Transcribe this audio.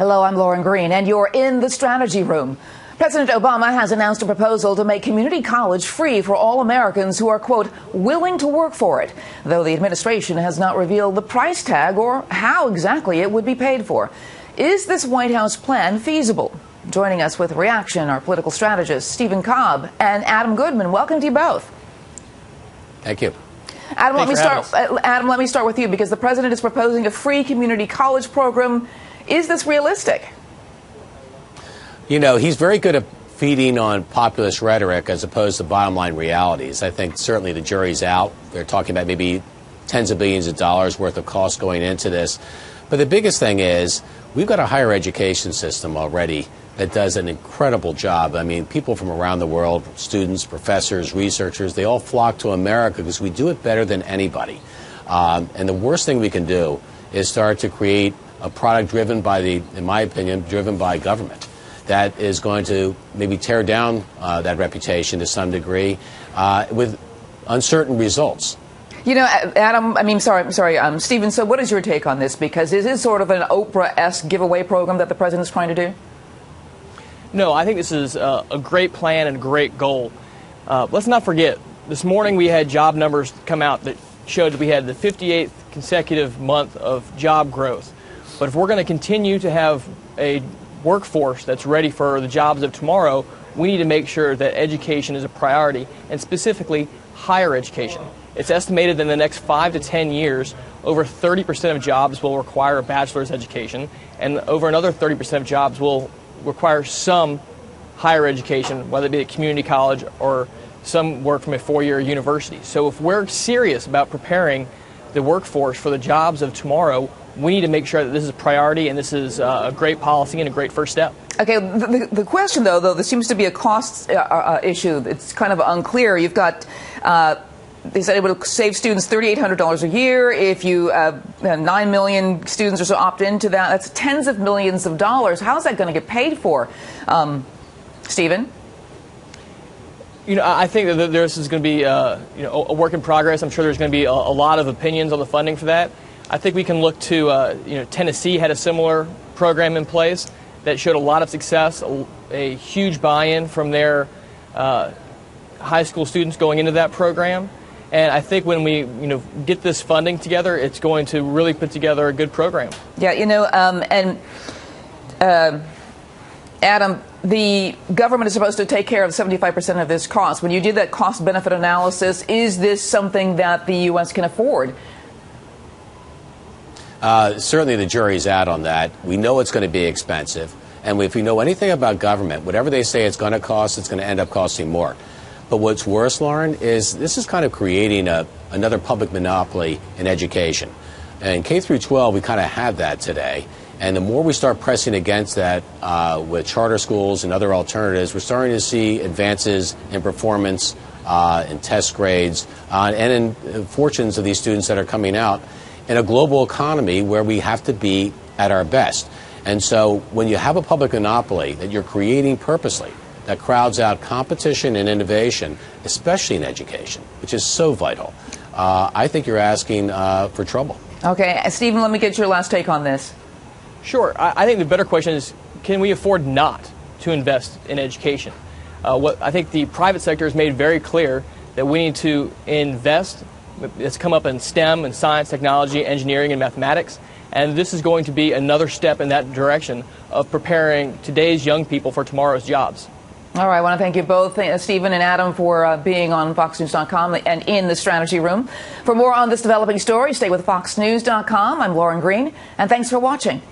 Hello, I'm Lauren Green, and you're in the strategy room. President Obama has announced a proposal to make community college free for all Americans who are, quote, willing to work for it, though the administration has not revealed the price tag or how exactly it would be paid for. Is this White House plan feasible? Joining us with reaction are political strategists Stephen Cobb and Adam Goodman. Welcome to you both. Thank you. Adam, let me start with you, because the president is proposing a free community college program. Is this realistic? You know, he's very good at feeding on populist rhetoric as opposed to bottom line realities. I think certainly the jury's out. They're talking about maybe tens of billions of dollars worth of costs going into this. But the biggest thing is we've got a higher education system already that does an incredible job. I mean, people from around the world, students, professors, researchers, they all flock to America because we do it better than anybody. And the worst thing we can do is start to create a product driven by in my opinion, driven by government that is going to maybe tear down that reputation to some degree with uncertain results. You know, Adam, Stephen, so what is your take on this? Because is this sort of an Oprah-esque giveaway program that the president is trying to do? No, I think this is a great plan and a great goal. Let's not forget, this morning we had job numbers come out that showed that we had the 58th consecutive month of job growth. But if we're going to continue to have a workforce that's ready for the jobs of tomorrow, we need to make sure that education is a priority, and specifically higher education. It's estimated that in the next 5 to 10 years, over 30% of jobs will require a bachelor's education, and over another 30% of jobs will require some higher education, whether it be at community college or some work from a four-year university. So if we're serious about preparing the workforce for the jobs of tomorrow, we need to make sure that this is a priority, and this is a great policy and a great first step. Okay, the question, though, there seems to be a cost issue. It's kind of unclear. You've got, they said it would save students $3,800 a year. If you 9 million students or so opt into that, that's tens of millions of dollars. How is that going to get paid for? Stephen? You know, I think that this is going to be a work in progress. I'm sure there's going to be a lot of opinions on the funding for that. I think we can look to, Tennessee had a similar program in place that showed a lot of success, a huge buy-in from their high school students going into that program. And I think when we, get this funding together, it's going to really put together a good program. Yeah, Adam, the government is supposed to take care of 75% of this cost. When you do that cost-benefit analysis, is this something that the U.S. can afford? Certainly the jury's out on that. We know it's going to be expensive. And if we know anything about government, whatever they say it's going to cost, it's going to end up costing more. But what's worse, Lauren, is this is kind of creating another public monopoly in education. And K through 12, we kind of have that today. And the more we start pressing against that with charter schools and other alternatives, we're starting to see advances in performance, in test grades, and in fortunes of these students that are coming out in a global economy where we have to be at our best. And so when you have a public monopoly that you're creating purposely, that crowds out competition and innovation, especially in education, which is so vital, I think you're asking for trouble. Okay, Stephen, let me get your last take on this. Sure. I think the better question is, can we afford not to invest in education? I think the private sector has made very clear that we need to invest. It's come up in STEM and science, technology, engineering, and mathematics. And this is going to be another step in that direction of preparing today's young people for tomorrow's jobs. All right, I want to thank you both, Stephen and Adam, for being on FoxNews.com and in the strategy room. For more on this developing story, stay with FoxNews.com. I'm Lauren Green, and thanks for watching.